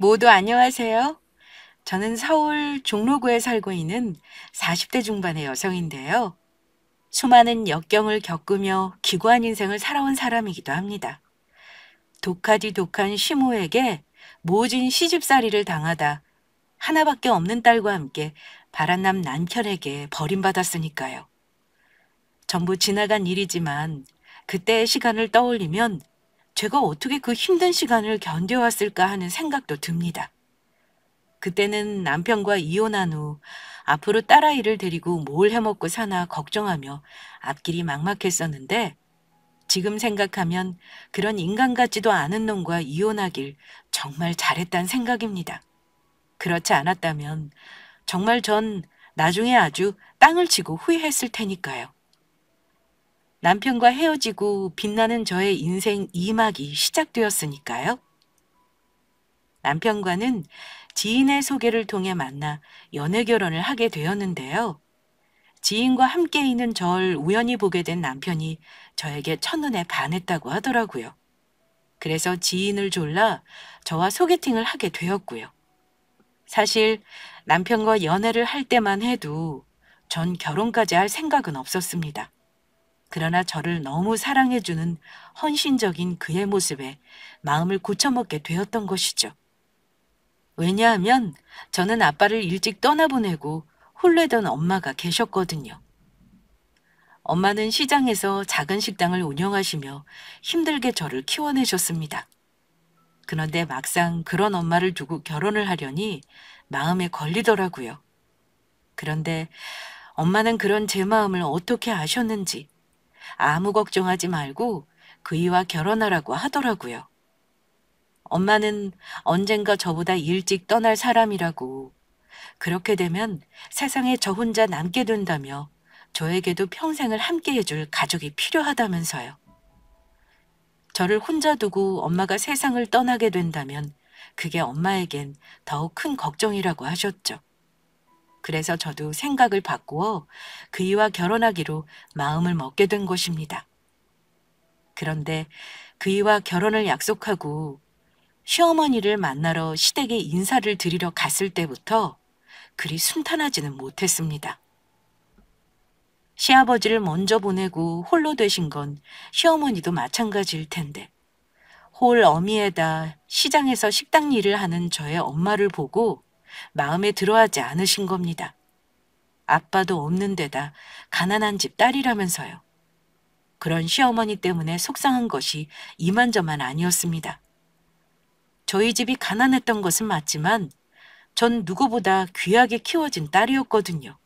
모두 안녕하세요. 저는 서울 종로구에 살고 있는 40대 중반의 여성인데요. 수많은 역경을 겪으며 기구한 인생을 살아온 사람이기도 합니다. 독하디 독한 시모에게 모진 시집살이를 당하다 하나밖에 없는 딸과 함께 바란남 남편에게 버림받았으니까요. 전부 지나간 일이지만 그때의 시간을 떠올리면 제가 어떻게 그 힘든 시간을 견뎌왔을까 하는 생각도 듭니다. 그때는 남편과 이혼한 후 앞으로 딸아이를 데리고 뭘 해먹고 사나 걱정하며 앞길이 막막했었는데 지금 생각하면 그런 인간 같지도 않은 놈과 이혼하길 정말 잘했단 생각입니다. 그렇지 않았다면 정말 전 나중에 아주 땅을 치고 후회했을 테니까요. 남편과 헤어지고 빛나는 저의 인생 2막이 시작되었으니까요. 남편과는 지인의 소개를 통해 만나 연애 결혼을 하게 되었는데요. 지인과 함께 있는 절 우연히 보게 된 남편이 저에게 첫눈에 반했다고 하더라고요. 그래서 지인을 졸라 저와 소개팅을 하게 되었고요. 사실 남편과 연애를 할 때만 해도 전 결혼까지 할 생각은 없었습니다. 그러나 저를 너무 사랑해주는 헌신적인 그의 모습에 마음을 고쳐먹게 되었던 것이죠. 왜냐하면 저는 아빠를 일찍 떠나보내고 홀레던 엄마가 계셨거든요. 엄마는 시장에서 작은 식당을 운영하시며 힘들게 저를 키워내셨습니다. 그런데 막상 그런 엄마를 두고 결혼을 하려니 마음에 걸리더라고요. 그런데 엄마는 그런 제 마음을 어떻게 아셨는지 아무 걱정하지 말고 그이와 결혼하라고 하더라고요. 엄마는 언젠가 저보다 일찍 떠날 사람이라고 그렇게 되면 세상에 저 혼자 남게 된다며 저에게도 평생을 함께 해줄 가족이 필요하다면서요. 저를 혼자 두고 엄마가 세상을 떠나게 된다면 그게 엄마에겐 더욱 큰 걱정이라고 하셨죠. 그래서 저도 생각을 바꾸어 그이와 결혼하기로 마음을 먹게 된 것입니다. 그런데 그이와 결혼을 약속하고 시어머니를 만나러 시댁에 인사를 드리러 갔을 때부터 그리 순탄하지는 못했습니다. 시아버지를 먼저 보내고 홀로 되신 건 시어머니도 마찬가지일 텐데 홀 어미에다 시장에서 식당 일을 하는 저의 엄마를 보고 마음에 들어하지 않으신 겁니다. 아빠도 없는 데다 가난한 집 딸이라면서요. 그런 시어머니 때문에 속상한 것이 이만저만 아니었습니다. 저희 집이 가난했던 것은 맞지만 전 누구보다 귀하게 키워진 딸이었거든요.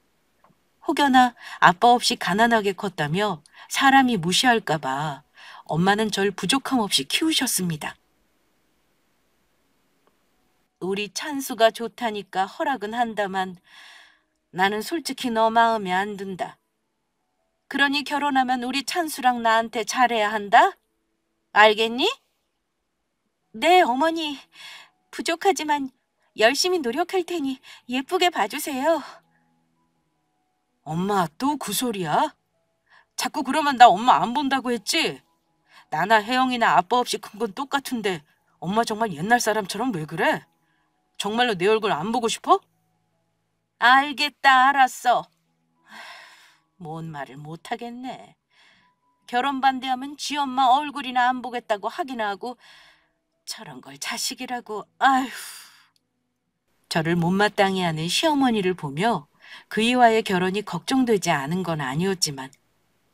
혹여나 아빠 없이 가난하게 컸다며 사람이 무시할까 봐 엄마는 절 부족함 없이 키우셨습니다. 우리 찬수가 좋다니까 허락은 한다만 나는 솔직히 너 마음에 안 든다. 그러니 결혼하면 우리 찬수랑 나한테 잘해야 한다? 알겠니? 네, 어머니. 부족하지만 열심히 노력할 테니 예쁘게 봐주세요. 엄마 또 그 소리야? 자꾸 그러면 나 엄마 안 본다고 했지? 나나 혜영이나 아빠 없이 큰 건 똑같은데 엄마 정말 옛날 사람처럼 왜 그래? 정말로 내 얼굴 안 보고 싶어? 알겠다, 알았어. 뭔 말을 못하겠네. 결혼 반대하면 지 엄마 얼굴이나 안 보겠다고 하기나 하고 저런 걸 자식이라고. 아휴. 저를 못마땅해 하는 시어머니를 보며 그이와의 결혼이 걱정되지 않은 건 아니었지만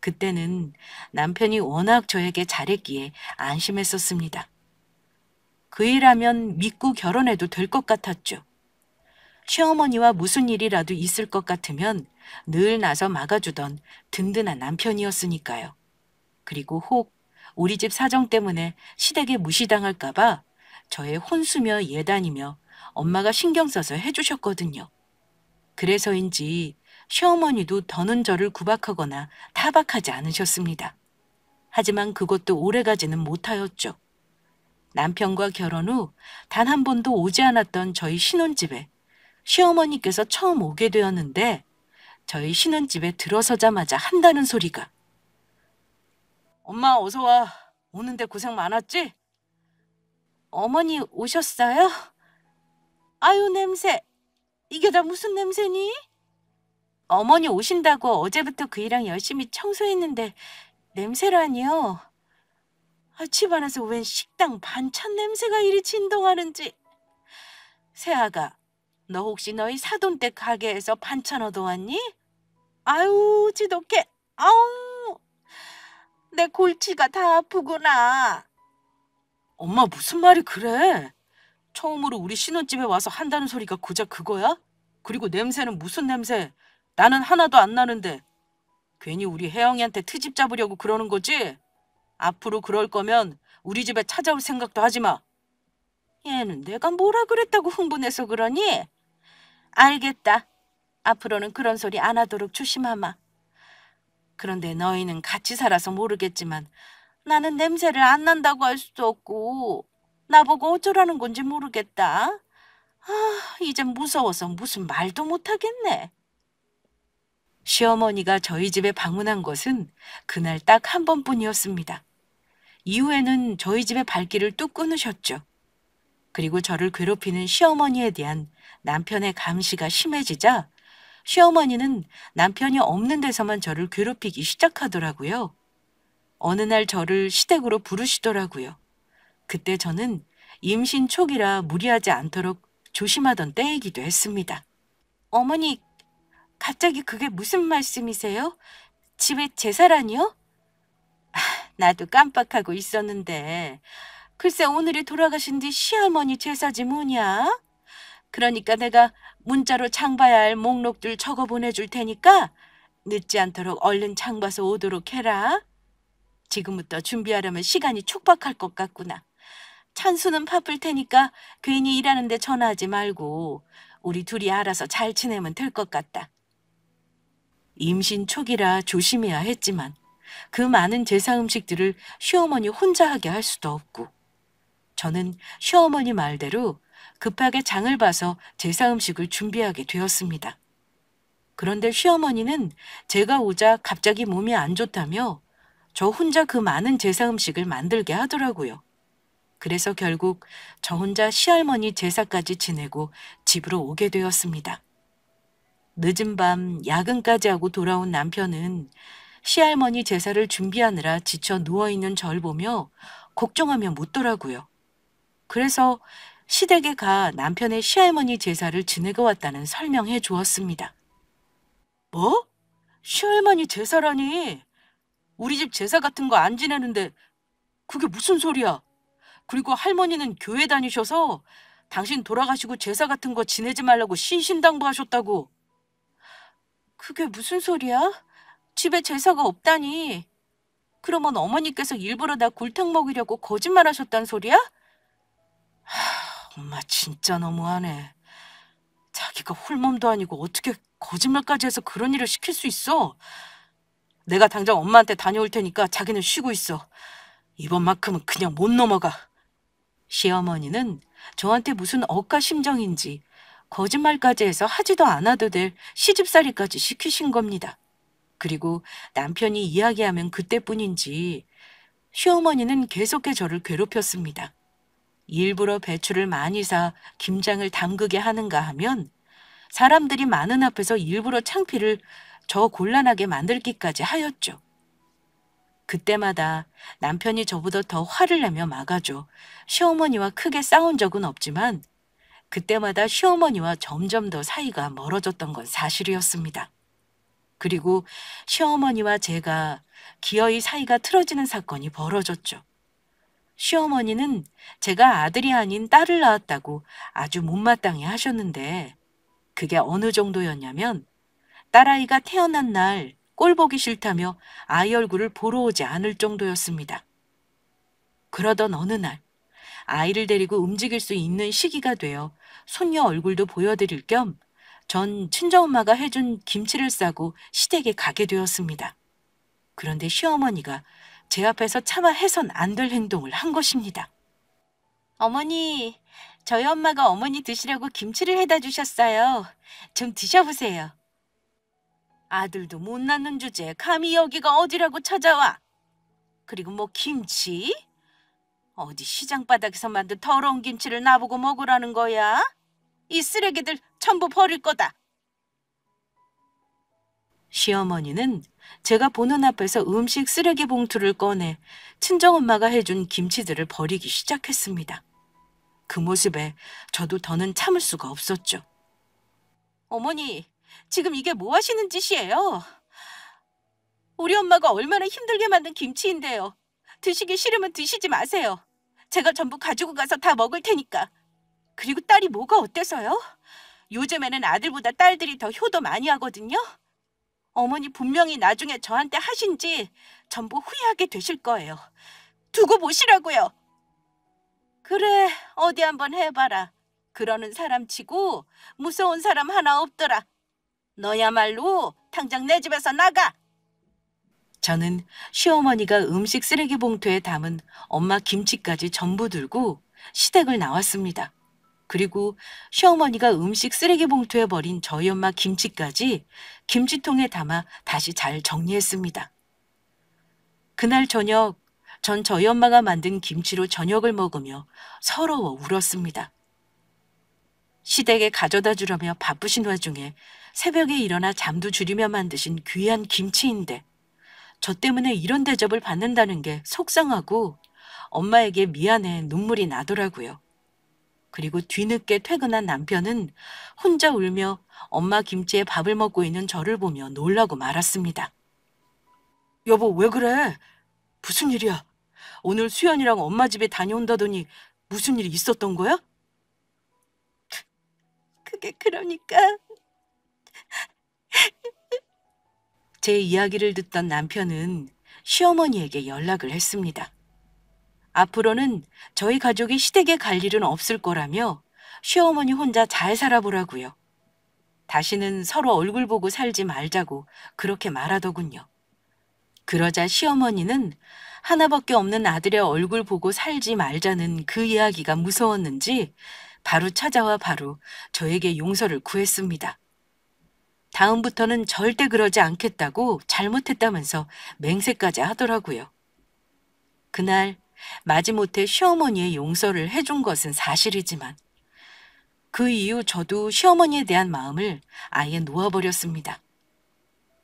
그때는 남편이 워낙 저에게 잘했기에 안심했었습니다. 그이라면 믿고 결혼해도 될 것 같았죠. 시어머니와 무슨 일이라도 있을 것 같으면 늘 나서 막아주던 든든한 남편이었으니까요. 그리고 혹 우리 집 사정 때문에 시댁에 무시당할까 봐 저의 혼수며 예단이며 엄마가 신경 써서 해주셨거든요. 그래서인지 시어머니도 더는 저를 구박하거나 타박하지 않으셨습니다. 하지만 그것도 오래가지는 못하였죠. 남편과 결혼 후 단 한 번도 오지 않았던 저희 신혼집에 시어머니께서 처음 오게 되었는데 저희 신혼집에 들어서자마자 한다는 소리가 엄마 어서 와. 오는데 고생 많았지? 어머니 오셨어요? 아유, 냄새. 이게 다 무슨 냄새니? 어머니 오신다고 어제부터 그이랑 열심히 청소했는데 냄새라니요? 집안에서 웬 식당 반찬 냄새가 이리 진동하는지. 세아가, 너 혹시 너희 사돈댁 가게에서 반찬 얻어왔니? 아유, 지독해. 아우, 내 골치가 다 아프구나. 엄마 무슨 말이 그래? 처음으로 우리 신혼집에 와서 한다는 소리가 고작 그거야? 그리고 냄새는 무슨 냄새? 나는 하나도 안 나는데. 괜히 우리 혜영이한테 트집 잡으려고 그러는 거지? 앞으로 그럴 거면 우리 집에 찾아올 생각도 하지 마. 얘는 내가 뭐라 그랬다고 흥분해서 그러니? 알겠다. 앞으로는 그런 소리 안 하도록 조심하마. 그런데 너희는 같이 살아서 모르겠지만 나는 냄새를 안 난다고 할 수도 없고 나보고 어쩌라는 건지 모르겠다. 이젠 무서워서 무슨 말도 못하겠네. 시어머니가 저희 집에 방문한 것은 그날 딱 한 번뿐이었습니다. 이후에는 저희 집의 발길을 뚝 끊으셨죠. 그리고 저를 괴롭히는 시어머니에 대한 남편의 감시가 심해지자 시어머니는 남편이 없는 데서만 저를 괴롭히기 시작하더라고요. 어느 날 저를 시댁으로 부르시더라고요. 그때 저는 임신 초기라 무리하지 않도록 조심하던 때이기도 했습니다. 어머니, 갑자기 그게 무슨 말씀이세요? 집에 제사라니요? 나도 깜빡하고 있었는데 글쎄 오늘이 돌아가신 뒤 시할머니 제사지 뭐냐? 그러니까 내가 문자로 장 봐야 할 목록들 적어 보내줄 테니까 늦지 않도록 얼른 장 봐서 오도록 해라. 지금부터 준비하려면 시간이 촉박할 것 같구나. 찬수는 바쁠 테니까 괜히 일하는데 전화하지 말고 우리 둘이 알아서 잘 지내면 될 것 같다. 임신 초기라 조심해야 했지만 그 많은 제사 음식들을 시어머니 혼자 하게 할 수도 없고 저는 시어머니 말대로 급하게 장을 봐서 제사 음식을 준비하게 되었습니다. 그런데 시어머니는 제가 오자 갑자기 몸이 안 좋다며 저 혼자 그 많은 제사 음식을 만들게 하더라고요. 그래서 결국 저 혼자 시할머니 제사까지 지내고 집으로 오게 되었습니다. 늦은 밤 야근까지 하고 돌아온 남편은 시할머니 제사를 준비하느라 지쳐 누워있는 절 보며 걱정하며 묻더라고요. 그래서 시댁에 가 남편의 시할머니 제사를 지내고 왔다는 설명해 주었습니다. 뭐? 시할머니 제사라니? 우리 집 제사 같은 거 안 지내는데 그게 무슨 소리야? 그리고 할머니는 교회 다니셔서 당신 돌아가시고 제사 같은 거 지내지 말라고 신신당부하셨다고. 그게 무슨 소리야? 집에 제사가 없다니. 그러면 어머니께서 일부러 나 골탕 먹이려고 거짓말하셨단 소리야? 엄마 진짜 너무하네. 자기가 홀몸도 아니고 어떻게 거짓말까지 해서 그런 일을 시킬 수 있어? 내가 당장 엄마한테 다녀올 테니까 자기는 쉬고 있어. 이번만큼은 그냥 못 넘어가. 시어머니는 저한테 무슨 억까 심정인지 거짓말까지 해서 하지도 않아도 될 시집살이까지 시키신 겁니다. 그리고 남편이 이야기하면 그때뿐인지 시어머니는 계속해 저를 괴롭혔습니다. 일부러 배추를 많이 사 김장을 담그게 하는가 하면 사람들이 많은 앞에서 일부러 창피를 저 곤란하게 만들기까지 하였죠. 그때마다 남편이 저보다 더 화를 내며 막아줘 시어머니와 크게 싸운 적은 없지만 그때마다 시어머니와 점점 더 사이가 멀어졌던 건 사실이었습니다. 그리고 시어머니와 제가 기어이 사이가 틀어지는 사건이 벌어졌죠. 시어머니는 제가 아들이 아닌 딸을 낳았다고 아주 못마땅해 하셨는데 그게 어느 정도였냐면 딸아이가 태어난 날 꼴 보기 싫다며 아이 얼굴을 보러 오지 않을 정도였습니다. 그러던 어느 날 아이를 데리고 움직일 수 있는 시기가 되어 손녀 얼굴도 보여드릴 겸 전 친정엄마가 해준 김치를 싸고 시댁에 가게 되었습니다. 그런데 시어머니가 제 앞에서 차마 해선 안 될 행동을 한 것입니다. 어머니, 저희 엄마가 어머니 드시라고 김치를 해다 주셨어요. 좀 드셔보세요. 아들도 못 낳는 주제에 감히 여기가 어디라고 찾아와. 그리고 뭐 김치? 어디 시장 바닥에서 만든 더러운 김치를 나보고 먹으라는 거야? 이 쓰레기들 전부 버릴 거다. 시어머니는 제가 보는 앞에서 음식 쓰레기 봉투를 꺼내 친정엄마가 해준 김치들을 버리기 시작했습니다. 그 모습에 저도 더는 참을 수가 없었죠. 어머니, 지금 이게 뭐 하시는 짓이에요? 우리 엄마가 얼마나 힘들게 만든 김치인데요. 드시기 싫으면 드시지 마세요. 제가 전부 가지고 가서 다 먹을 테니까. 그리고 딸이 뭐가 어때서요? 요즘에는 아들보다 딸들이 더 효도 많이 하거든요. 어머니 분명히 나중에 저한테 하신지 전부 후회하게 되실 거예요. 두고 보시라고요. 그래, 어디 한번 해봐라. 그러는 사람 치고 무서운 사람 하나 없더라. 너야말로 당장 내 집에서 나가. 저는 시어머니가 음식 쓰레기 봉투에 담은 엄마 김치까지 전부 들고 시댁을 나왔습니다. 그리고 시어머니가 음식 쓰레기 봉투에 버린 저희 엄마 김치까지 김치통에 담아 다시 잘 정리했습니다. 그날 저녁, 전 저희 엄마가 만든 김치로 저녁을 먹으며 서러워 울었습니다. 시댁에 가져다 주려며 바쁘신 와중에 새벽에 일어나 잠도 줄이며 만드신 귀한 김치인데 저 때문에 이런 대접을 받는다는 게 속상하고 엄마에게 미안해 눈물이 나더라고요. 그리고 뒤늦게 퇴근한 남편은 혼자 울며 엄마 김치에 밥을 먹고 있는 저를 보며 놀라고 말았습니다. 여보, 왜 그래? 무슨 일이야? 오늘 수연이랑 엄마 집에 다녀온다더니 무슨 일이 있었던 거야? 그게 그러니까 제 이야기를 듣던 남편은 시어머니에게 연락을 했습니다. 앞으로는 저희 가족이 시댁에 갈 일은 없을 거라며 시어머니 혼자 잘 살아보라고요. 다시는 서로 얼굴 보고 살지 말자고 그렇게 말하더군요. 그러자 시어머니는 하나밖에 없는 아들의 얼굴 보고 살지 말자는 그 이야기가 무서웠는지 바로 찾아와 바로 저에게 용서를 구했습니다. 다음부터는 절대 그러지 않겠다고 잘못했다면서 맹세까지 하더라고요. 그날 마지못해 시어머니의 용서를 해준 것은 사실이지만 그 이후 저도 시어머니에 대한 마음을 아예 놓아버렸습니다.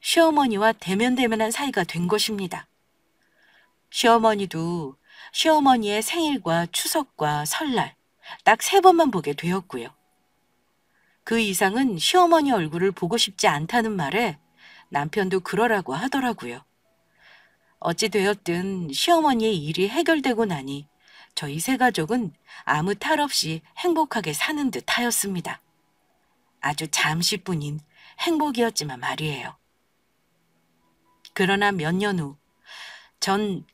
시어머니와 대면대면한 사이가 된 것입니다. 시어머니도 시어머니의 생일과 추석과 설날 딱 3번만 보게 되었고요. 그 이상은 시어머니 얼굴을 보고 싶지 않다는 말에 남편도 그러라고 하더라고요. 어찌되었든 시어머니의 일이 해결되고 나니 저희 세 가족은 아무 탈 없이 행복하게 사는 듯 하였습니다. 아주 잠시뿐인 행복이었지만 말이에요. 그러나 몇 년 후, 전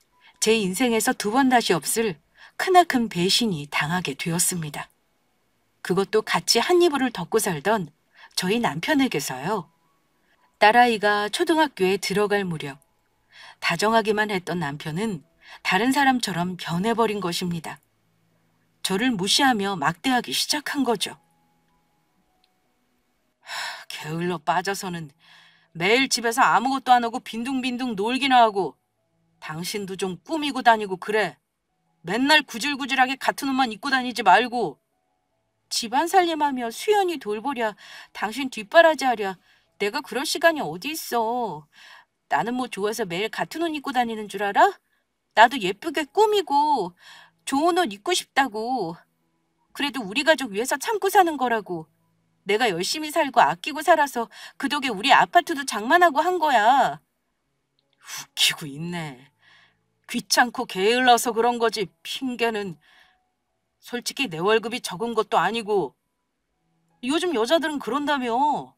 제 인생에서 2번 다시 없을 크나큰 배신이 당하게 되었습니다. 그것도 같이 한 이불을 덮고 살던 저희 남편에게서요. 딸아이가 초등학교에 들어갈 무렵 다정하기만 했던 남편은 다른 사람처럼 변해버린 것입니다. 저를 무시하며 막대하기 시작한 거죠. 게을러 빠져서는 매일 집에서 아무것도 안 하고 빈둥빈둥 놀기나 하고 당신도 좀 꾸미고 다니고 그래. 맨날 구질구질하게 같은 옷만 입고 다니지 말고 집안 살림하며 수연이 돌보랴 당신 뒷바라지 하랴 내가 그럴 시간이 어디 있어. 나는 뭐 좋아서 매일 같은 옷 입고 다니는 줄 알아? 나도 예쁘게 꾸미고 좋은 옷 입고 싶다고. 그래도 우리 가족 위해서 참고 사는 거라고. 내가 열심히 살고 아끼고 살아서 그 덕에 우리 아파트도 장만하고 한 거야. 웃기고 있네. 귀찮고 게을러서 그런 거지 핑계는. 솔직히 내 월급이 적은 것도 아니고 요즘 여자들은 그런다며.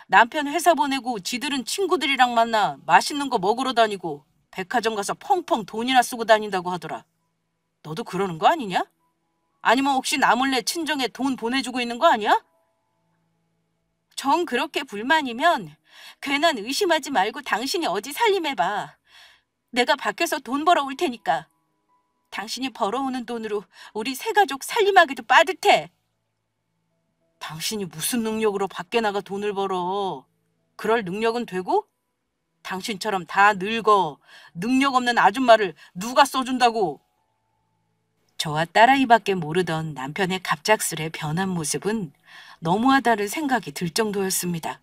남편 회사 보내고 지들은 친구들이랑 만나 맛있는 거 먹으러 다니고 백화점 가서 펑펑 돈이나 쓰고 다닌다고 하더라. 너도 그러는 거 아니냐? 아니면 혹시 나 몰래 친정에 돈 보내주고 있는 거 아니야? 정 그렇게 불만이면 괜한 의심하지 말고 당신이 어디 살림해봐. 내가 밖에서 돈 벌어올 테니까. 당신이 벌어오는 돈으로 우리 세 가족 살림하기도 빠듯해. 당신이 무슨 능력으로 밖에 나가 돈을 벌어. 그럴 능력은 되고? 당신처럼 다 늙어 능력 없는 아줌마를 누가 써준다고. 저와 딸아이밖에 모르던 남편의 갑작스레 변한 모습은 너무하다는 생각이 들 정도였습니다.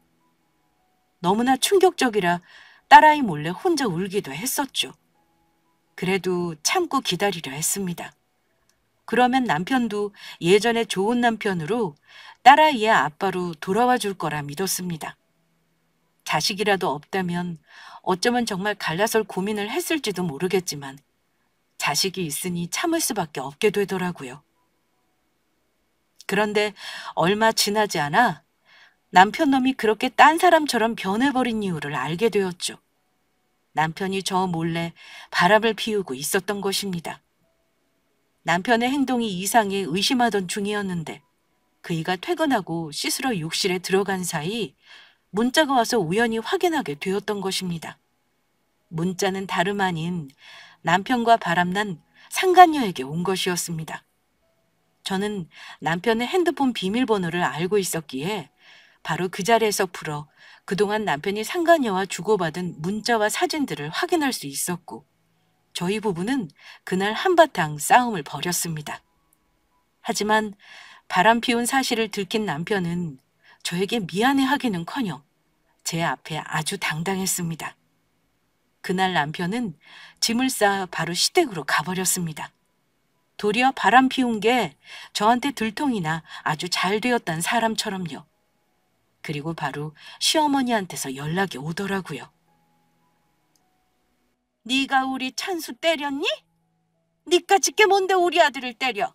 너무나 충격적이라 딸아이 몰래 혼자 울기도 했었죠. 그래도 참고 기다리려 했습니다. 그러면 남편도 예전에 좋은 남편으로 딸아이의 아빠로 돌아와 줄 거라 믿었습니다. 자식이라도 없다면 어쩌면 정말 갈라설 고민을 했을지도 모르겠지만 자식이 있으니 참을 수밖에 없게 되더라고요. 그런데 얼마 지나지 않아 남편 놈이 그렇게 딴 사람처럼 변해버린 이유를 알게 되었죠. 남편이 저 몰래 바람을 피우고 있었던 것입니다. 남편의 행동이 이상해 의심하던 중이었는데 그이가 퇴근하고 씻으러 욕실에 들어간 사이 문자가 와서 우연히 확인하게 되었던 것입니다. 문자는 다름 아닌 남편과 바람난 상간녀에게 온 것이었습니다. 저는 남편의 핸드폰 비밀번호를 알고 있었기에 바로 그 자리에서 풀어 그동안 남편이 상간녀와 주고받은 문자와 사진들을 확인할 수 있었고 저희 부부는 그날 한바탕 싸움을 벌였습니다. 하지만 바람 피운 사실을 들킨 남편은 저에게 미안해하기는커녕 제 앞에 아주 당당했습니다. 그날 남편은 짐을 싸 바로 시댁으로 가버렸습니다. 도리어 바람 피운 게 저한테 들통이나 아주 잘 되었단 사람처럼요. 그리고 바로 시어머니한테서 연락이 오더라고요. 네가 우리 찬수 때렸니? 니까짓 게 뭔데 우리 아들을 때려?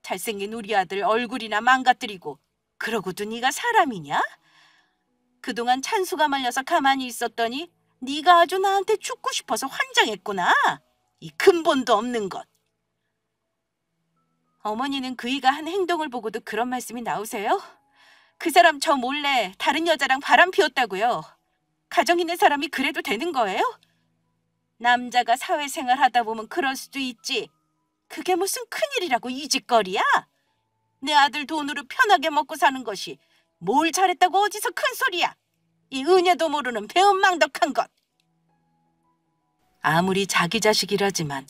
잘생긴 우리 아들 얼굴이나 망가뜨리고 그러고도 네가 사람이냐? 그동안 찬수가 말려서 가만히 있었더니 네가 아주 나한테 죽고 싶어서 환장했구나. 이 근본도 없는 것. 어머니는 그이가 한 행동을 보고도 그런 말씀이 나오세요? 그 사람 저 몰래 다른 여자랑 바람 피웠다고요. 가정 있는 사람이 그래도 되는 거예요? 남자가 사회생활 하다 보면 그럴 수도 있지. 그게 무슨 큰일이라고 이 짓거리야? 내 아들 돈으로 편하게 먹고 사는 것이 뭘 잘했다고 어디서 큰 소리야. 이 은혜도 모르는 배은망덕한 것. 아무리 자기 자식이라지만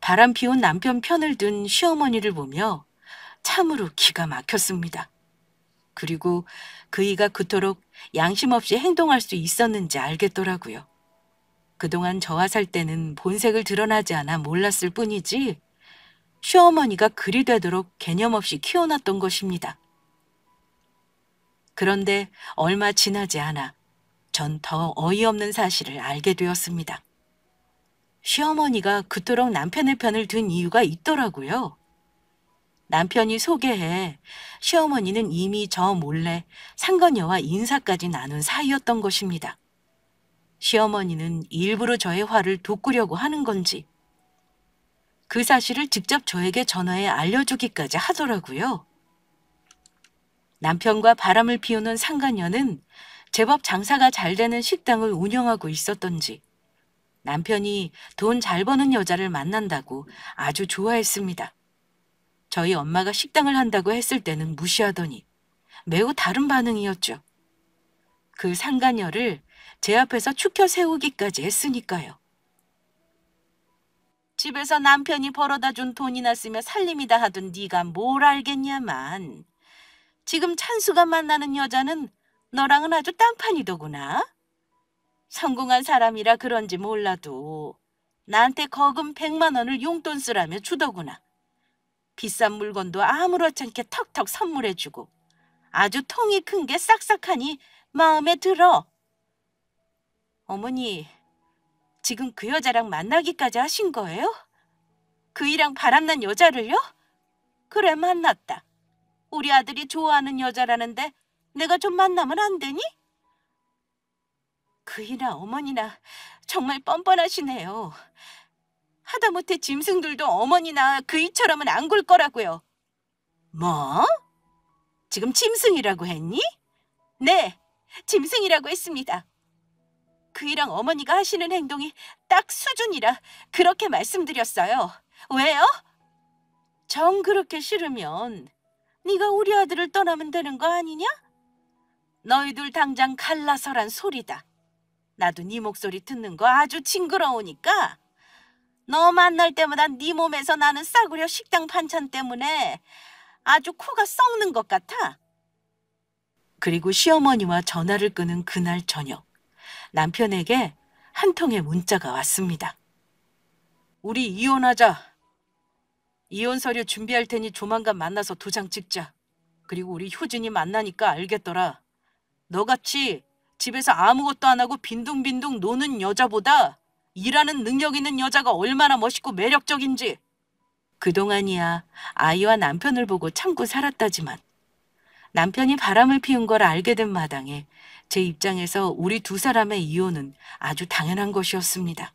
바람 피운 남편 편을 든 시어머니를 보며 참으로 기가 막혔습니다. 그리고 그이가 그토록 양심 없이 행동할 수 있었는지 알겠더라고요. 그동안 저와 살 때는 본색을 드러나지 않아 몰랐을 뿐이지 시어머니가 그리 되도록 개념 없이 키워놨던 것입니다. 그런데 얼마 지나지 않아 전 더 어이없는 사실을 알게 되었습니다. 시어머니가 그토록 남편의 편을 든 이유가 있더라고요. 남편이 소개해 시어머니는 이미 저 몰래 상간녀와 인사까지 나눈 사이였던 것입니다. 시어머니는 일부러 저의 화를 돋구려고 하는 건지 그 사실을 직접 저에게 전화해 알려주기까지 하더라고요. 남편과 바람을 피우는 상간녀는 제법 장사가 잘 되는 식당을 운영하고 있었던지 남편이 돈 잘 버는 여자를 만난다고 아주 좋아했습니다. 저희 엄마가 식당을 한다고 했을 때는 무시하더니 매우 다른 반응이었죠. 그 상간녀를 제 앞에서 추켜 세우기까지 했으니까요. 집에서 남편이 벌어다 준 돈이나 쓰며 살림이다 하던 네가 뭘 알겠냐만. 지금 찬수가 만나는 여자는 너랑은 아주 딴판이더구나. 성공한 사람이라 그런지 몰라도 나한테 거금 100만 원을 용돈 쓰라며 주더구나. 비싼 물건도 아무렇지 않게 턱턱 선물해주고 아주 통이 큰 게 싹싹하니 마음에 들어. 어머니, 지금 그 여자랑 만나기까지 하신 거예요? 그이랑 바람난 여자를요? 그래, 만났다. 우리 아들이 좋아하는 여자라는데 내가 좀 만나면 안 되니? 그이나 어머니나 정말 뻔뻔하시네요. 하다못해 짐승들도 어머니나 그이처럼은 안 굴 거라고요. 뭐? 지금 짐승이라고 했니? 네, 짐승이라고 했습니다. 그이랑 어머니가 하시는 행동이 딱 수준이라 그렇게 말씀드렸어요. 왜요? 정 그렇게 싫으면 네가 우리 아들을 떠나면 되는 거 아니냐? 너희들 당장 갈라서란 소리다. 나도 네 목소리 듣는 거 아주 징그러우니까 너 만날 때마다 네 몸에서 나는 싸구려 식당 반찬 때문에 아주 코가 썩는 것 같아. 그리고 시어머니와 전화를 끊은 그날 저녁, 남편에게 한 통의 문자가 왔습니다. 우리 이혼하자. 이혼 서류 준비할 테니 조만간 만나서 도장 찍자. 그리고 우리 효진이 만나니까 알겠더라. 너같이 집에서 아무것도 안 하고 빈둥빈둥 노는 여자보다 일하는 능력 있는 여자가 얼마나 멋있고 매력적인지. 그동안이야 아이와 남편을 보고 참고 살았다지만 남편이 바람을 피운 걸 알게 된 마당에 제 입장에서 우리 두 사람의 이혼은 아주 당연한 것이었습니다.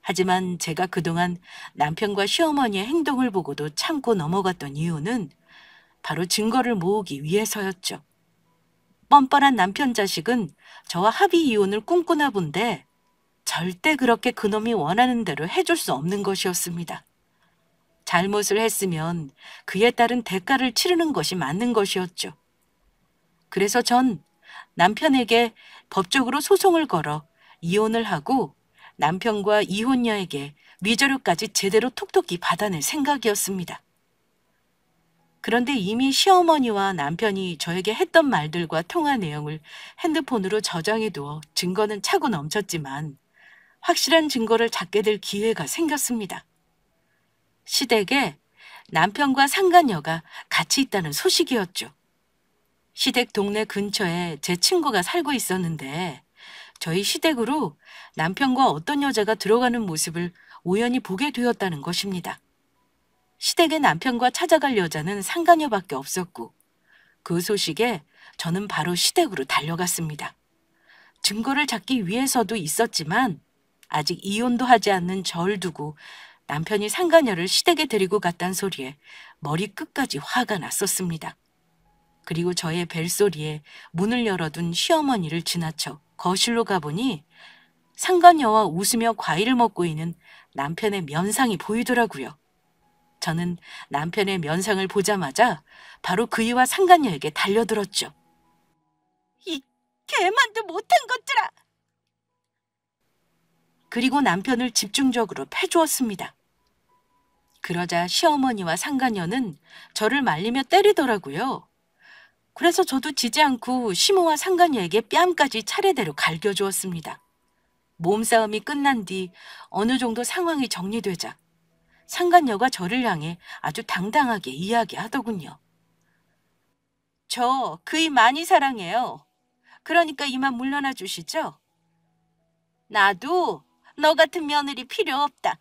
하지만 제가 그동안 남편과 시어머니의 행동을 보고도 참고 넘어갔던 이유는 바로 증거를 모으기 위해서였죠. 뻔뻔한 남편 자식은 저와 합의 이혼을 꿈꾸나 본데 절대 그렇게 그놈이 원하는 대로 해줄 수 없는 것이었습니다. 잘못을 했으면 그에 따른 대가를 치르는 것이 맞는 것이었죠. 그래서 전 남편에게 법적으로 소송을 걸어 이혼을 하고 남편과 이혼녀에게 위자료까지 제대로 톡톡히 받아낼 생각이었습니다. 그런데 이미 시어머니와 남편이 저에게 했던 말들과 통화 내용을 핸드폰으로 저장해두어 증거는 차고 넘쳤지만 확실한 증거를 찾게 될 기회가 생겼습니다. 시댁에 남편과 상간녀가 같이 있다는 소식이었죠. 시댁 동네 근처에 제 친구가 살고 있었는데 저희 시댁으로 남편과 어떤 여자가 들어가는 모습을 우연히 보게 되었다는 것입니다. 시댁의 남편과 찾아갈 여자는 상간녀밖에 없었고 그 소식에 저는 바로 시댁으로 달려갔습니다. 증거를 찾기 위해서도 있었지만 아직 이혼도 하지 않는 저를 두고 남편이 상간녀를 시댁에 데리고 갔단 소리에 머리 끝까지 화가 났었습니다. 그리고 저의 벨소리에 문을 열어둔 시어머니를 지나쳐 거실로 가보니 상간녀와 웃으며 과일을 먹고 있는 남편의 면상이 보이더라고요. 저는 남편의 면상을 보자마자 바로 그이와 상간녀에게 달려들었죠. 이 개만도 못한 것들아! 그리고 남편을 집중적으로 패주었습니다. 그러자 시어머니와 상간녀는 저를 말리며 때리더라고요. 그래서 저도 지지 않고 시모와 상간녀에게 뺨까지 차례대로 갈겨주었습니다. 몸싸움이 끝난 뒤 어느 정도 상황이 정리되자 상간녀가 저를 향해 아주 당당하게 이야기하더군요. 저 그이 많이 사랑해요. 그러니까 이만 물러나 주시죠. 나도 너 같은 며느리 필요 없다.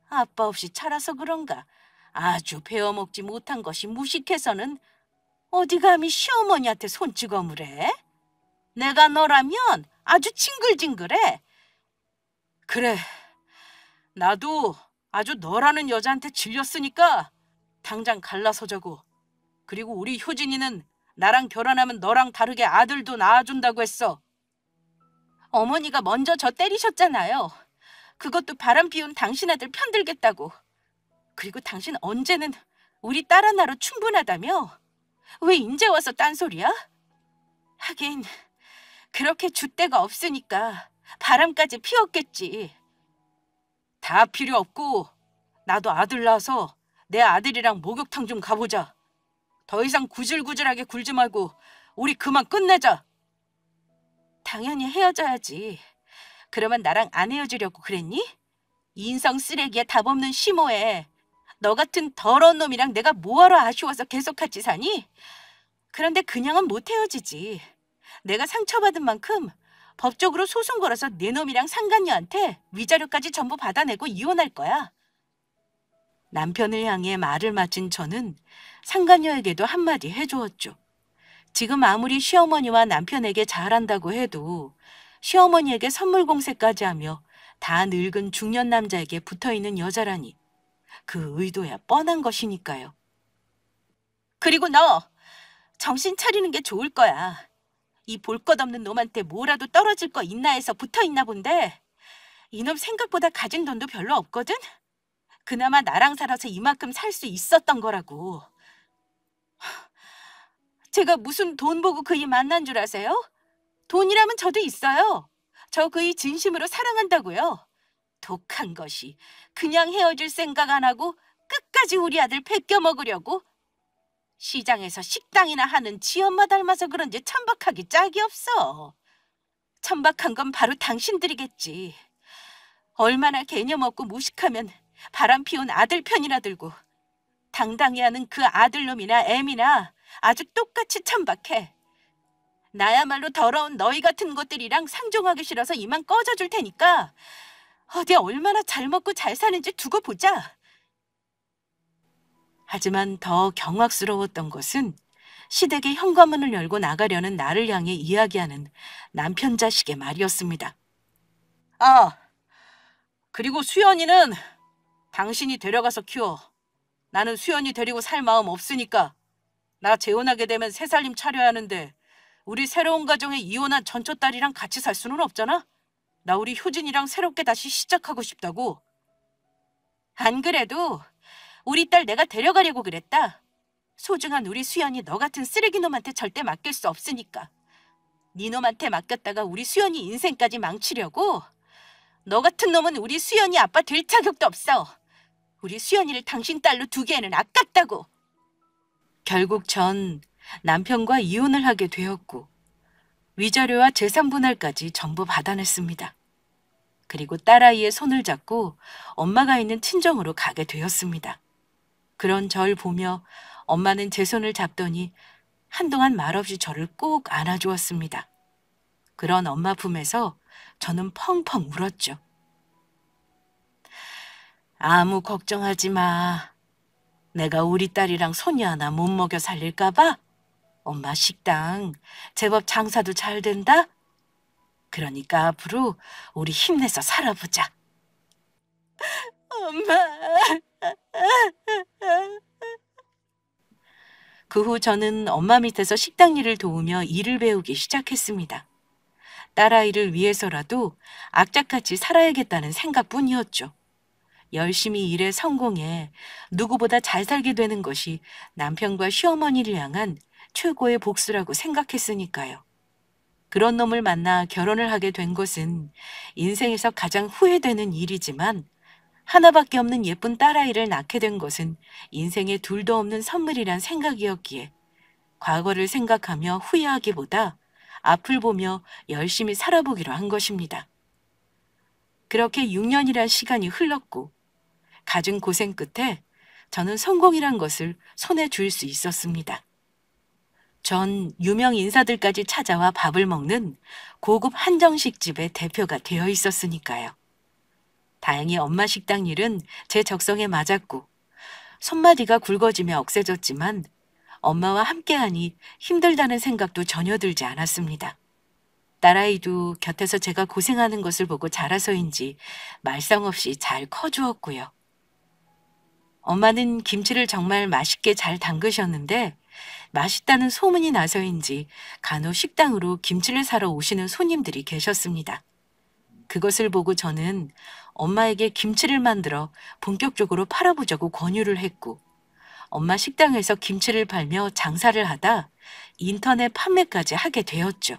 아빠 없이 자라서 그런가 아주 배워먹지 못한 것이 무식해서는 어디 감히 시어머니한테 손찌검을 해? 내가 너라면 아주 징글징글해. 그래, 나도 아주 너라는 여자한테 질렸으니까 당장 갈라서자고. 그리고 우리 효진이는 나랑 결혼하면 너랑 다르게 아들도 낳아준다고 했어. 어머니가 먼저 저 때리셨잖아요. 그것도 바람 피운 당신 아들 편들겠다고. 그리고 당신 언제는 우리 딸 하나로 충분하다며? 왜 인제 와서 딴소리야? 하긴 그렇게 줏대가 없으니까 바람까지 피웠겠지. 다 필요 없고 나도 아들 낳아서 내 아들이랑 목욕탕 좀 가보자. 더 이상 구질구질하게 굴지 말고 우리 그만 끝내자. 당연히 헤어져야지. 그러면 나랑 안 헤어지려고 그랬니? 인성 쓰레기에 답 없는 시모에 너 같은 더러운 놈이랑 내가 뭐하러 아쉬워서 계속 같이 사니? 그런데 그냥은 못 헤어지지. 내가 상처받은 만큼 법적으로 소송 걸어서 내 놈이랑 상간녀한테 위자료까지 전부 받아내고 이혼할 거야. 남편을 향해 말을 마친 저는 상간녀에게도 한마디 해주었죠. 지금 아무리 시어머니와 남편에게 잘한다고 해도 시어머니에게 선물 공세까지 하며 다 늙은 중년 남자에게 붙어있는 여자라니 그 의도야 뻔한 것이니까요. 그리고 너 정신 차리는 게 좋을 거야. 이 볼 것 없는 놈한테 뭐라도 떨어질 거 있나 해서 붙어있나 본데 이놈 생각보다 가진 돈도 별로 없거든? 그나마 나랑 살아서 이만큼 살 수 있었던 거라고. 제가 무슨 돈 보고 그이 만난 줄 아세요? 돈이라면 저도 있어요. 저 그이 진심으로 사랑한다고요. 독한 것이 그냥 헤어질 생각 안 하고 끝까지 우리 아들 베껴 먹으려고? 시장에서 식당이나 하는 지 엄마 닮아서 그런지 천박하기 짝이 없어. 천박한 건 바로 당신들이겠지. 얼마나 개념 없고 무식하면 바람 피운 아들 편이나 들고 당당히 하는 그 아들놈이나 애미나 아주 똑같이 천박해. 나야말로 더러운 너희 같은 것들이랑 상종하기 싫어서 이만 꺼져줄 테니까 어디 얼마나 잘 먹고 잘 사는지 두고 보자. 하지만 더 경악스러웠던 것은 시댁의 현관문을 열고 나가려는 나를 향해 이야기하는 남편 자식의 말이었습니다. 아, 그리고 수연이는 당신이 데려가서 키워. 나는 수연이 데리고 살 마음 없으니까. 나 재혼하게 되면 새 살림 차려야 하는데 우리 새로운 가정에 이혼한 전초딸이랑 같이 살 수는 없잖아? 나 우리 효진이랑 새롭게 다시 시작하고 싶다고. 안 그래도 우리 딸 내가 데려가려고 그랬다. 소중한 우리 수연이 너 같은 쓰레기놈한테 절대 맡길 수 없으니까. 네 놈한테 맡겼다가 우리 수연이 인생까지 망치려고? 너 같은 놈은 우리 수연이 아빠 될 자격도 없어. 우리 수연이를 당신 딸로 두기에는 아깝다고. 결국 전 남편과 이혼을 하게 되었고 위자료와 재산 분할까지 전부 받아냈습니다. 그리고 딸아이의 손을 잡고 엄마가 있는 친정으로 가게 되었습니다. 그런 절 보며 엄마는 제 손을 잡더니 한동안 말없이 저를 꼭 안아주었습니다. 그런 엄마 품에서 저는 펑펑 울었죠. 아무 걱정하지 마. 내가 우리 딸이랑 손이 하나 못 먹여 살릴까 봐? 엄마 식당 제법 장사도 잘 된다? 그러니까 앞으로 우리 힘내서 살아보자. 엄마. 그 후 저는 엄마 밑에서 식당 일을 도우며 일을 배우기 시작했습니다. 딸아이를 위해서라도 악착같이 살아야겠다는 생각뿐이었죠. 열심히 일에 성공해 누구보다 잘 살게 되는 것이 남편과 시어머니를 향한 최고의 복수라고 생각했으니까요. 그런 놈을 만나 결혼을 하게 된 것은 인생에서 가장 후회되는 일이지만 하나밖에 없는 예쁜 딸아이를 낳게 된 것은 인생에 둘도 없는 선물이란 생각이었기에 과거를 생각하며 후회하기보다 앞을 보며 열심히 살아보기로 한 것입니다. 그렇게 6년이란 시간이 흘렀고 갖은 고생 끝에 저는 성공이란 것을 손에 쥘 수 있었습니다. 전 유명 인사들까지 찾아와 밥을 먹는 고급 한정식 집의 대표가 되어 있었으니까요. 다행히 엄마 식당 일은 제 적성에 맞았고 손마디가 굵어지며 억세졌지만 엄마와 함께하니 힘들다는 생각도 전혀 들지 않았습니다. 딸아이도 곁에서 제가 고생하는 것을 보고 자라서인지 말썽 없이 잘 커주었고요. 엄마는 김치를 정말 맛있게 잘 담그셨는데 맛있다는 소문이 나서인지 간혹 식당으로 김치를 사러 오시는 손님들이 계셨습니다. 그것을 보고 저는 엄마에게 김치를 만들어 본격적으로 팔아보자고 권유를 했고 엄마 식당에서 김치를 팔며 장사를 하다 인터넷 판매까지 하게 되었죠.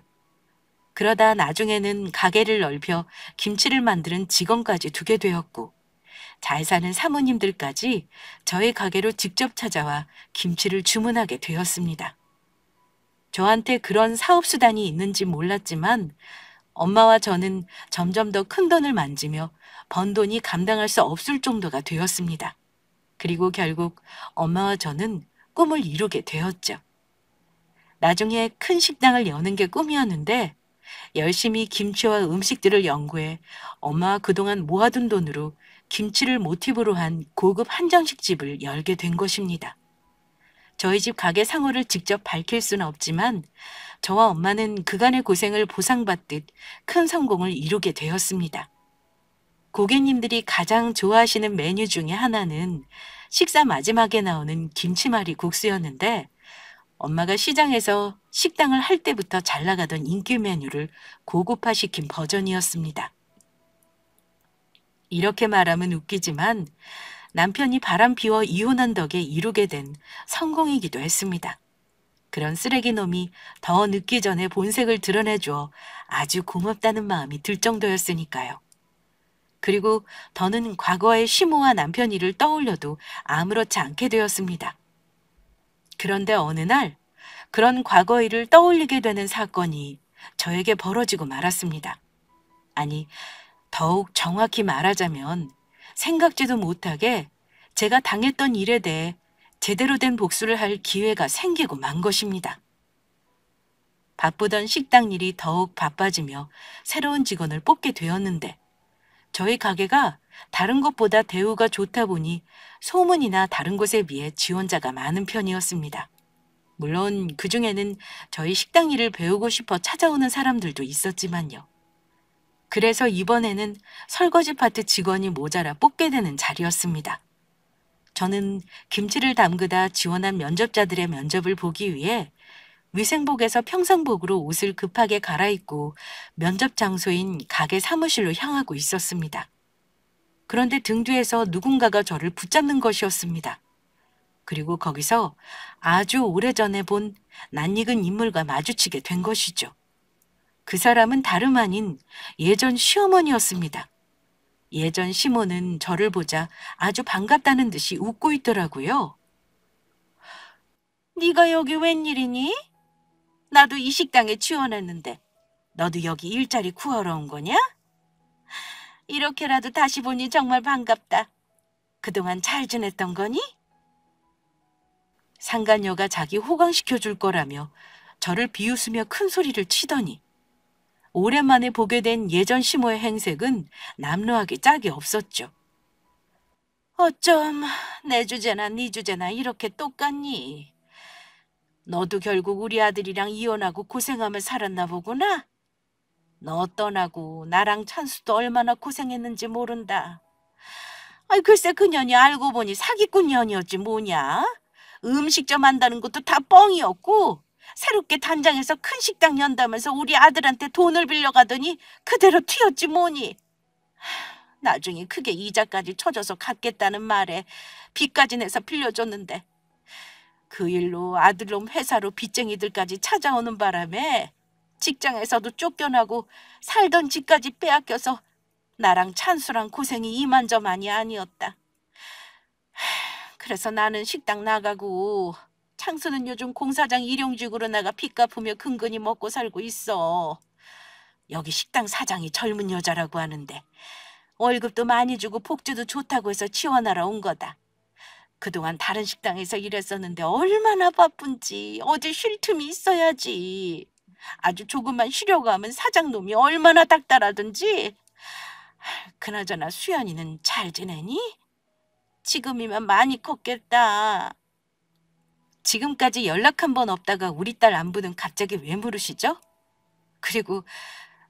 그러다 나중에는 가게를 넓혀 김치를 만드는 직원까지 두게 되었고 잘 사는 사모님들까지 저희 가게로 직접 찾아와 김치를 주문하게 되었습니다. 저한테 그런 사업수단이 있는지 몰랐지만 엄마와 저는 점점 더 큰 돈을 만지며 번 돈이 감당할 수 없을 정도가 되었습니다. 그리고 결국 엄마와 저는 꿈을 이루게 되었죠. 나중에 큰 식당을 여는 게 꿈이었는데 열심히 김치와 음식들을 연구해 엄마와 그동안 모아둔 돈으로 김치를 모티브로 한 고급 한정식 집을 열게 된 것입니다. 저희 집 가게 상호를 직접 밝힐 수는 없지만 저와 엄마는 그간의 고생을 보상받듯 큰 성공을 이루게 되었습니다. 고객님들이 가장 좋아하시는 메뉴 중에 하나는 식사 마지막에 나오는 김치말이 국수였는데 엄마가 시장에서 식당을 할 때부터 잘 나가던 인기 메뉴를 고급화시킨 버전이었습니다. 이렇게 말하면 웃기지만 남편이 바람 피워 이혼한 덕에 이루게 된 성공이기도 했습니다. 그런 쓰레기 놈이 더 늦기 전에 본색을 드러내주어 아주 고맙다는 마음이 들 정도였으니까요. 그리고 더는 과거의 시모와 남편 일을 떠올려도 아무렇지 않게 되었습니다. 그런데 어느 날 그런 과거 일을 떠올리게 되는 사건이 저에게 벌어지고 말았습니다. 아니, 더욱 정확히 말하자면 생각지도 못하게 제가 당했던 일에 대해 제대로 된 복수를 할 기회가 생기고 만 것입니다. 바쁘던 식당 일이 더욱 바빠지며 새로운 직원을 뽑게 되었는데 저희 가게가 다른 곳보다 대우가 좋다 보니 소문이나 다른 곳에 비해 지원자가 많은 편이었습니다. 물론 그중에는 저희 식당 일을 배우고 싶어 찾아오는 사람들도 있었지만요. 그래서 이번에는 설거지 파트 직원이 모자라 뽑게 되는 자리였습니다. 저는 김치를 담그다 지원한 면접자들의 면접을 보기 위해 위생복에서 평상복으로 옷을 급하게 갈아입고 면접 장소인 가게 사무실로 향하고 있었습니다. 그런데 등 뒤에서 누군가가 저를 붙잡는 것이었습니다. 그리고 거기서 아주 오래전에 본 낯익은 인물과 마주치게 된 것이죠. 그 사람은 다름 아닌 예전 시어머니였습니다. 예전 시모는 저를 보자 아주 반갑다는 듯이 웃고 있더라고요. 네가 여기 웬일이니? 나도 이 식당에 지원했는데 너도 여기 일자리 구하러 온 거냐? 이렇게라도 다시 보니 정말 반갑다. 그동안 잘 지냈던 거니? 상간녀가 자기 호강시켜 줄 거라며 저를 비웃으며 큰 소리를 치더니 오랜만에 보게 된 예전 시모의 행색은 남루하기 짝이 없었죠. 어쩜 내 주제나 네 주제나 이렇게 똑같니? 너도 결국 우리 아들이랑 이혼하고 고생하며 살았나 보구나? 너 떠나고 나랑 찬수도 얼마나 고생했는지 모른다. 아이 글쎄 그년이 알고 보니 사기꾼 년이었지 뭐냐? 음식점 한다는 것도 다 뻥이었고 새롭게 단장해서 큰 식당 연다면서 우리 아들한테 돈을 빌려가더니 그대로 튀었지 뭐니. 나중에 크게 이자까지 쳐줘서 갚겠다는 말에 빚까지 내서 빌려줬는데 그 일로 아들놈 회사로 빚쟁이들까지 찾아오는 바람에 직장에서도 쫓겨나고 살던 집까지 빼앗겨서 나랑 찬수랑 고생이 이만저만이 아니었다. 그래서 나는 식당 나가고 창수는 요즘 공사장 일용직으로 나가 빚 갚으며 근근히 먹고 살고 있어. 여기 식당 사장이 젊은 여자라고 하는데 월급도 많이 주고 복지도 좋다고 해서 지원하러 온 거다. 그동안 다른 식당에서 일했었는데 얼마나 바쁜지 어디 쉴 틈이 있어야지. 아주 조금만 쉬려고 하면 사장놈이 얼마나 닥달하던지. 그나저나 수연이는 잘 지내니? 지금이면 많이 컸겠다. 지금까지 연락 한 번 없다가 우리 딸 안부는 갑자기 왜 물으시죠? 그리고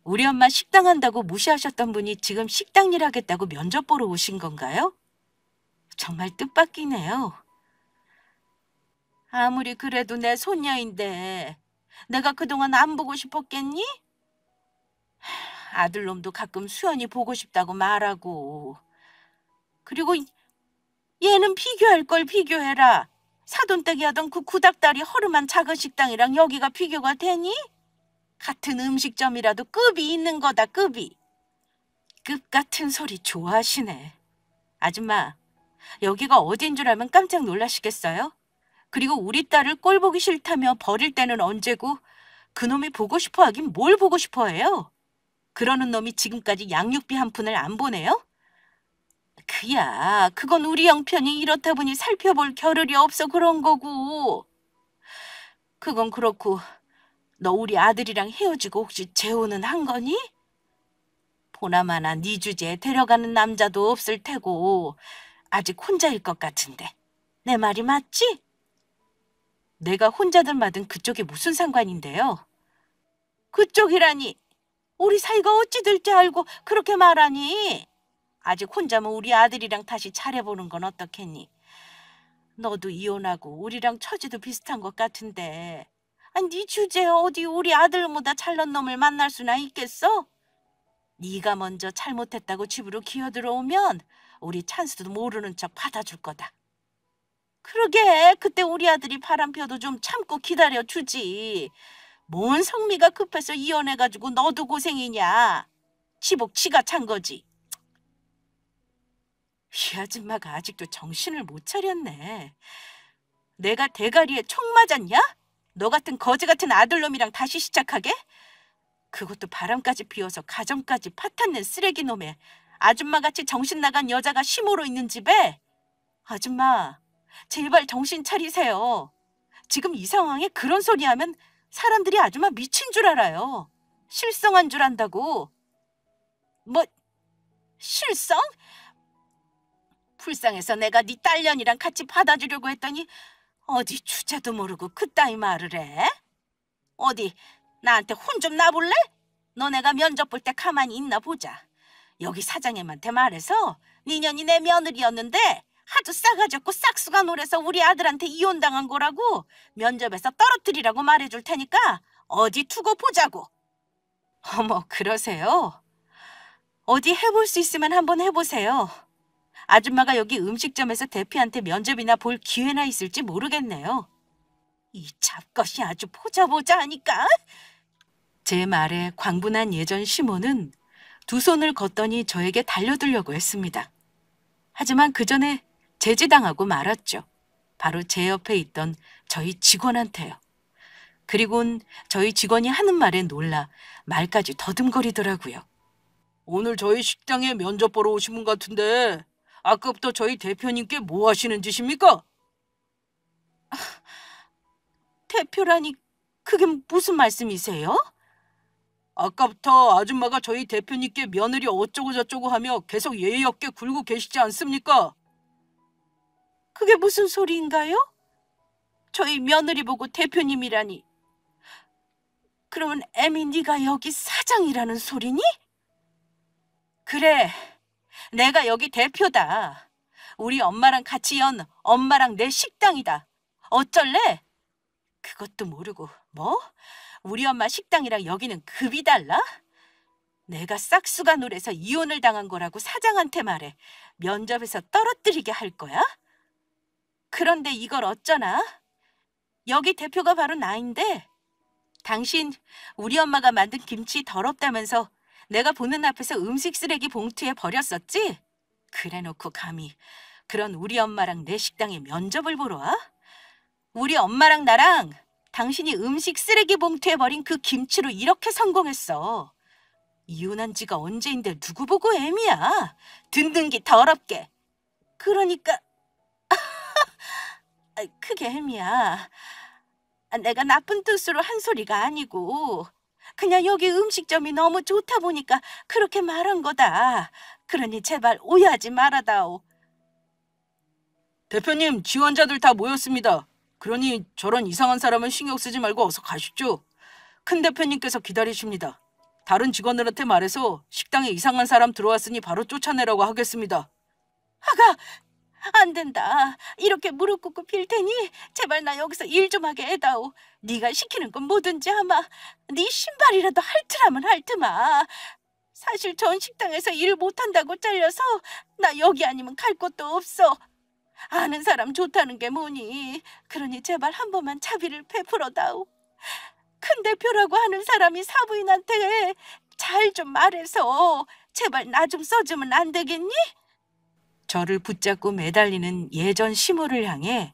우리 엄마 식당 한다고 무시하셨던 분이 지금 식당 일 하겠다고 면접 보러 오신 건가요? 정말 뜻밖이네요. 아무리 그래도 내 손녀인데 내가 그동안 안 보고 싶었겠니? 아들놈도 가끔 수연이 보고 싶다고 말하고. 그리고 얘는 비교할 걸 비교해라. 사돈댁이 하던 그 구닥다리 허름한 작은 식당이랑 여기가 비교가 되니? 같은 음식점이라도 급이 있는 거다, 급이. 급 같은 소리 좋아하시네. 아줌마, 여기가 어딘 줄 알면 깜짝 놀라시겠어요? 그리고 우리 딸을 꼴 보기 싫다며 버릴 때는 언제고 그놈이 보고 싶어 하긴 뭘 보고 싶어 해요? 그러는 놈이 지금까지 양육비 한 푼을 안 보내요? 그야, 그건 우리 형편이 이렇다 보니 살펴볼 겨를이 없어 그런 거고. 그건 그렇고 너 우리 아들이랑 헤어지고 혹시 재혼은 한 거니? 보나마나 네 주제에 데려가는 남자도 없을 테고 아직 혼자일 것 같은데 내 말이 맞지? 내가 혼자든 마든 그쪽이 무슨 상관인데요? 그쪽이라니 우리 사이가 어찌 될지 알고 그렇게 말하니? 아직 혼자면 우리 아들이랑 다시 차려보는 건 어떻겠니? 너도 이혼하고 우리랑 처지도 비슷한 것 같은데 아니 네 주제에 어디 우리 아들보다 잘난 놈을 만날 수나 있겠어? 네가 먼저 잘못했다고 집으로 기어들어오면 우리 찬수도 모르는 척 받아줄 거다. 그러게 그때 우리 아들이 바람 펴도 좀 참고 기다려주지. 뭔 성미가 급해서 이혼해가지고 너도 고생이냐. 지복 지가 찬 거지. 이 아줌마가 아직도 정신을 못 차렸네. 내가 대가리에 총 맞았냐? 너 같은 거지 같은 아들놈이랑 다시 시작하게? 그것도 바람까지 피워서 가정까지 파탄낸 쓰레기 놈에 아줌마같이 정신 나간 여자가 시모로 있는 집에? 아줌마, 제발 정신 차리세요. 지금 이 상황에 그런 소리 하면 사람들이 아줌마 미친 줄 알아요. 실성한 줄 안다고. 뭐, 실성? 불쌍해서 내가 네 딸년이랑 같이 받아주려고 했더니 어디 주제도 모르고 그따위 말을 해? 어디 나한테 혼 좀 나볼래? 너네가 면접 볼 때 가만히 있나 보자. 여기 사장님한테 말해서 니년이 내 며느리였는데 하도 싸가지 없고 싹수가 노래서 우리 아들한테 이혼당한 거라고 면접에서 떨어뜨리라고 말해줄 테니까 어디 두고 보자고. 어머, 그러세요? 어디 해볼 수 있으면 한번 해보세요. 아줌마가 여기 음식점에서 대표한테 면접이나 볼 기회나 있을지 모르겠네요. 이 잡것이 아주 보자 하니까. 제 말에 광분한 예전 시모는 두 손을 걷더니 저에게 달려들려고 했습니다. 하지만 그 전에 제지당하고 말았죠. 바로 제 옆에 있던 저희 직원한테요. 그리곤 저희 직원이 하는 말에 놀라 말까지 더듬거리더라고요. 오늘 저희 식당에 면접 보러 오신 분 같은데 아까부터 저희 대표님께 뭐 하시는 짓입니까? 대표라니 그게 무슨 말씀이세요? 아까부터 아줌마가 저희 대표님께 며느리 어쩌고 저쩌고 하며 계속 예의 없게 굴고 계시지 않습니까? 그게 무슨 소리인가요? 저희 며느리 보고 대표님이라니. 그러면 애미 네가 여기 사장이라는 소리니? 그래, 내가 여기 대표다. 우리 엄마랑 같이 연 엄마랑 내 식당이다. 어쩔래? 그것도 모르고 뭐? 우리 엄마 식당이랑 여기는 급이 달라? 내가 싹수가 노래서 이혼을 당한 거라고 사장한테 말해 면접에서 떨어뜨리게 할 거야? 그런데 이걸 어쩌나? 여기 대표가 바로 나인데 당신 우리 엄마가 만든 김치 더럽다면서 내가 보는 앞에서 음식 쓰레기 봉투에 버렸었지? 그래놓고 감히 그런 우리 엄마랑 내 식당에 면접을 보러 와? 우리 엄마랑 나랑 당신이 음식 쓰레기 봉투에 버린 그 김치로 이렇게 성공했어. 이혼한 지가 언제인데 누구 보고 애미야. 든든기 더럽게. 그러니까 그게 애미야. 내가 나쁜 뜻으로 한 소리가 아니고 그냥 여기 음식점이 너무 좋다 보니까 그렇게 말한 거다. 그러니 제발 오해하지 말아다오. 대표님, 지원자들 다 모였습니다. 그러니 저런 이상한 사람은 신경 쓰지 말고 어서 가시죠. 큰 대표님께서 기다리십니다. 다른 직원들한테 말해서 식당에 이상한 사람 들어왔으니 바로 쫓아내라고 하겠습니다. 아가, 안 된다. 이렇게 무릎 꿇고 빌 테니 제발 나 여기서 일 좀 하게 해다오. 네가 시키는 건 뭐든지 하마. 네 신발이라도 핥으라면 핥으마. 사실 전 식당에서 일 못한다고 잘려서 나 여기 아니면 갈 곳도 없어. 아는 사람 좋다는 게 뭐니. 그러니 제발 한 번만 차비를 베풀어다오. 큰 대표라고 하는 사람이 사부인한테 잘 좀 말해서 제발 나 좀 써주면 안 되겠니? 저를 붙잡고 매달리는 예전 시모를 향해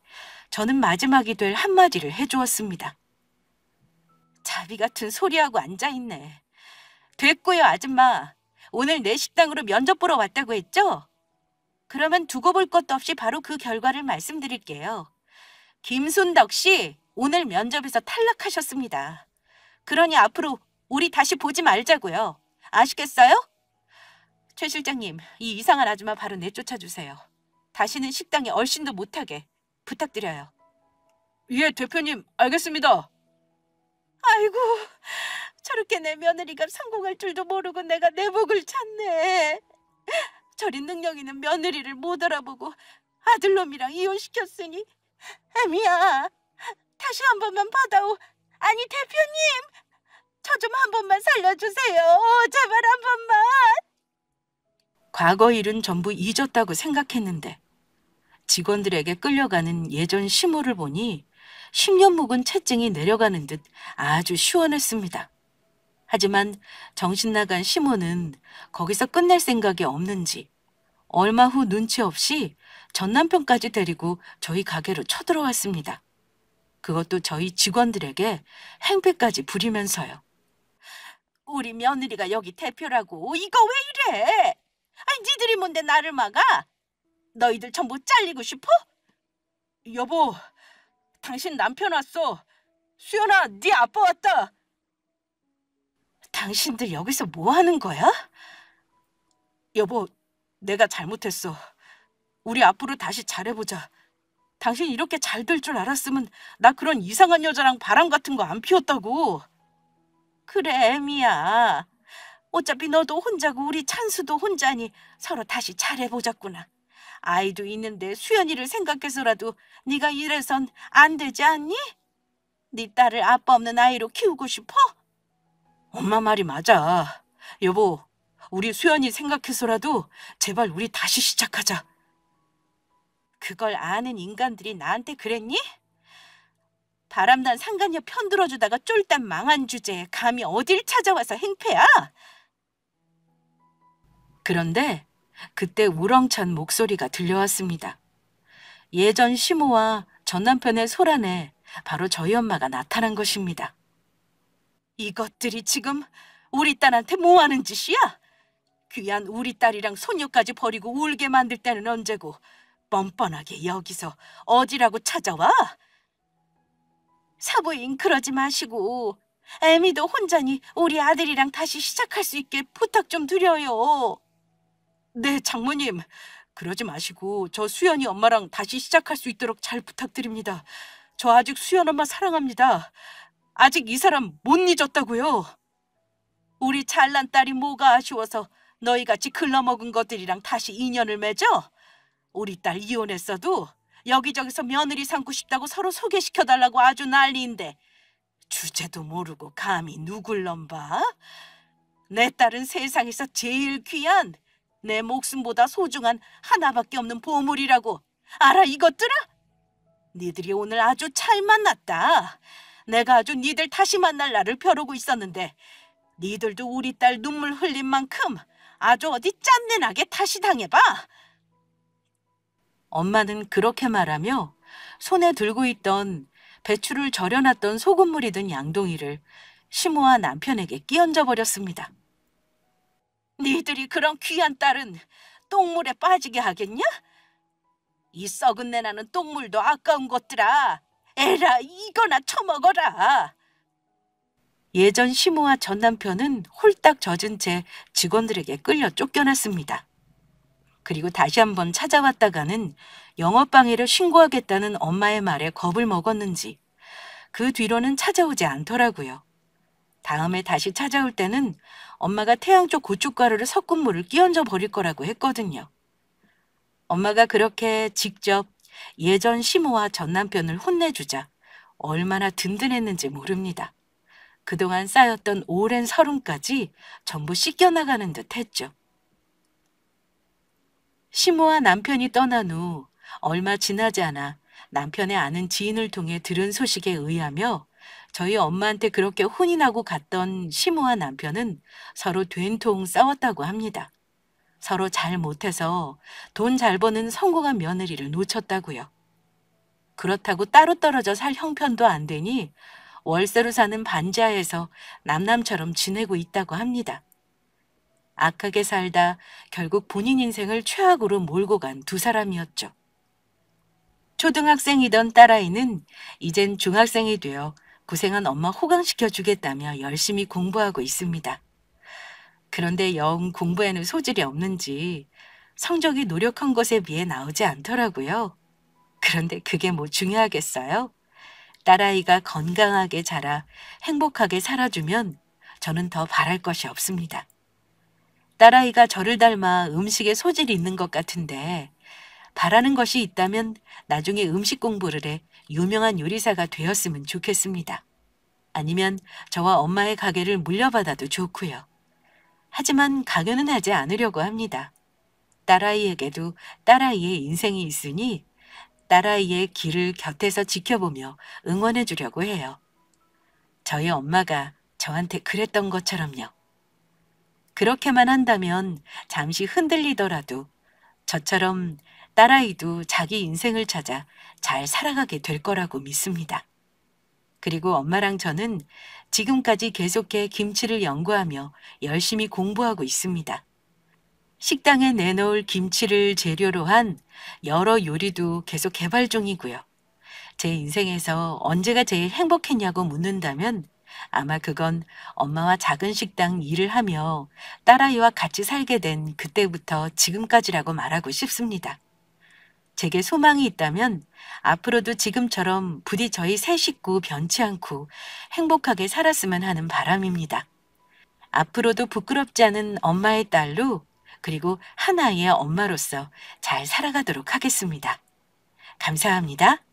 저는 마지막이 될 한마디를 해주었습니다. 자비 같은 소리하고 앉아있네. 됐고요, 아줌마. 오늘 내 식당으로 면접 보러 왔다고 했죠? 그러면 두고 볼 것도 없이 바로 그 결과를 말씀드릴게요. 김순덕 씨, 오늘 면접에서 탈락하셨습니다. 그러니 앞으로 우리 다시 보지 말자고요. 아시겠어요? 최 실장님, 이 이상한 아줌마 바로 내쫓아주세요. 다시는 식당에 얼씬도 못하게 부탁드려요. 예, 대표님, 알겠습니다. 아이고, 저렇게 내 며느리가 성공할 줄도 모르고 내가 내 복을 찾네. 저리 능력 있는 며느리를 못 알아보고 아들놈이랑 이혼시켰으니 애미야, 다시 한 번만 받아오. 아니 대표님, 저 좀 한 번만 살려주세요. 제발 한 번만. 과거 일은 전부 잊었다고 생각했는데 직원들에게 끌려가는 예전 시모를 보니 10년 묵은 채증이 내려가는 듯 아주 시원했습니다. 하지만 정신 나간 시모는 거기서 끝낼 생각이 없는지 얼마 후 눈치 없이 전 남편까지 데리고 저희 가게로 쳐들어왔습니다. 그것도 저희 직원들에게 행패까지 부리면서요. 우리 며느리가 여기 대표라고 이거 왜 이래? 아니 니들이 뭔데 나를 막아? 너희들 전부 잘리고 싶어? 여보, 당신 남편 왔어. 수연아, 네 아빠 왔다. 당신들 여기서 뭐 하는 거야? 여보, 내가 잘못했어. 우리 앞으로 다시 잘해보자. 당신 이렇게 잘 될 줄 알았으면 나 그런 이상한 여자랑 바람 같은 거 안 피웠다고. 그래, 애미야. 어차피 너도 혼자고 우리 찬수도 혼자니 서로 다시 잘해보자꾸나. 아이도 있는데 수연이를 생각해서라도 네가 이래선 안 되지 않니? 네 딸을 아빠 없는 아이로 키우고 싶어? 엄마 말이 맞아. 여보, 우리 수연이 생각해서라도 제발 우리 다시 시작하자. 그걸 아는 인간들이 나한테 그랬니? 바람난 상간녀 편들어주다가 쫄딱 망한 주제에 감히 어딜 찾아와서 행패야? 그런데 그때 우렁찬 목소리가 들려왔습니다. 예전 시모와 전 남편의 소란에 바로 저희 엄마가 나타난 것입니다. 이것들이 지금 우리 딸한테 뭐 하는 짓이야? 귀한 우리 딸이랑 소녀까지 버리고 울게 만들 때는 언제고 뻔뻔하게 여기서 어디라고 찾아와? 사부인 그러지 마시고 애미도 혼자니 우리 아들이랑 다시 시작할 수 있게 부탁 좀 드려요. 네, 장모님. 그러지 마시고 저 수연이 엄마랑 다시 시작할 수 있도록 잘 부탁드립니다. 저 아직 수연 엄마 사랑합니다. 아직 이 사람 못 잊었다고요. 우리 잘난 딸이 뭐가 아쉬워서 너희같이 글러먹은 것들이랑 다시 인연을 맺어? 우리 딸 이혼했어도 여기저기서 며느리 삼고 싶다고 서로 소개시켜달라고 아주 난리인데 주제도 모르고 감히 누굴 넘봐? 내 딸은 세상에서 제일 귀한 내 목숨보다 소중한 하나밖에 없는 보물이라고. 알아 이것들아? 니들이 오늘 아주 잘 만났다. 내가 아주 니들 다시 만날 날을 벼르고 있었는데 니들도 우리 딸 눈물 흘린 만큼 아주 어디 짠내나게 다시 당해봐. 엄마는 그렇게 말하며 손에 들고 있던 배추를 절여놨던 소금물이 든 양동이를 시모와 남편에게 끼얹어 버렸습니다. 니들이 그런 귀한 딸은 똥물에 빠지게 하겠냐? 이 썩은 내 나는 똥물도 아까운 것들아. 에라 이거나 처먹어라. 예전 시모와 전 남편은 홀딱 젖은 채 직원들에게 끌려 쫓겨났습니다. 그리고 다시 한번 찾아왔다가는 영업방해를 신고하겠다는 엄마의 말에 겁을 먹었는지 그 뒤로는 찾아오지 않더라고요. 다음에 다시 찾아올 때는 엄마가 태양 쪽 고춧가루를 섞은 물을 끼얹어 버릴 거라고 했거든요. 엄마가 그렇게 직접 예전 시모와 전 남편을 혼내주자 얼마나 든든했는지 모릅니다. 그동안 쌓였던 오랜 서름까지 전부 씻겨나가는 듯 했죠. 시모와 남편이 떠난 후 얼마 지나지 않아 남편의 아는 지인을 통해 들은 소식에 의하며 저희 엄마한테 그렇게 혼이 나고 갔던 시모와 남편은 서로 된통 싸웠다고 합니다. 서로 잘 못해서 돈 잘 버는 성공한 며느리를 놓쳤다고요. 그렇다고 따로 떨어져 살 형편도 안 되니 월세로 사는 반지하에서 남남처럼 지내고 있다고 합니다. 악하게 살다 결국 본인 인생을 최악으로 몰고 간 두 사람이었죠. 초등학생이던 딸아이는 이젠 중학생이 되어 고생한 엄마 호강시켜주겠다며 열심히 공부하고 있습니다. 그런데 영 공부에는 소질이 없는지 성적이 노력한 것에 비해 나오지 않더라고요. 그런데 그게 뭐 중요하겠어요? 딸아이가 건강하게 자라 행복하게 살아주면 저는 더 바랄 것이 없습니다. 딸아이가 저를 닮아 음식에 소질이 있는 것 같은데 바라는 것이 있다면 나중에 음식 공부를 해 유명한 요리사가 되었으면 좋겠습니다. 아니면 저와 엄마의 가게를 물려받아도 좋고요. 하지만 강요는 하지 않으려고 합니다. 딸아이에게도 딸아이의 인생이 있으니 딸아이의 길을 곁에서 지켜보며 응원해 주려고 해요. 저희 엄마가 저한테 그랬던 것처럼요. 그렇게만 한다면 잠시 흔들리더라도 저처럼 딸아이도 자기 인생을 찾아 잘 살아가게 될 거라고 믿습니다. 그리고 엄마랑 저는 지금까지 계속해 김치를 연구하며 열심히 공부하고 있습니다. 식당에 내놓을 김치를 재료로 한 여러 요리도 계속 개발 중이고요. 제 인생에서 언제가 제일 행복했냐고 묻는다면 아마 그건 엄마와 작은 식당 일을 하며 딸아이와 같이 살게 된 그때부터 지금까지라고 말하고 싶습니다. 제게 소망이 있다면 앞으로도 지금처럼 부디 저희 세 식구 변치 않고 행복하게 살았으면 하는 바람입니다. 앞으로도 부끄럽지 않은 엄마의 딸로 그리고 한 아이의 엄마로서 잘 살아가도록 하겠습니다. 감사합니다.